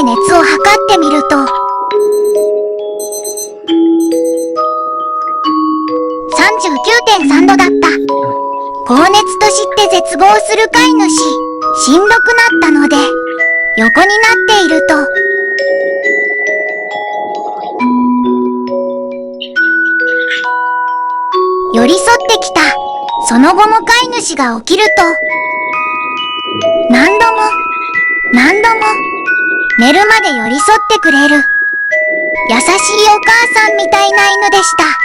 熱を測ってみると、39.3 度だった。高熱と知って絶望する飼い主。しんどくなったので、横になっていると、寄り添ってきた。その後も飼い主が起きると、何度も、寝るまで寄り添ってくれる。優しいお母さんみたいな犬でした。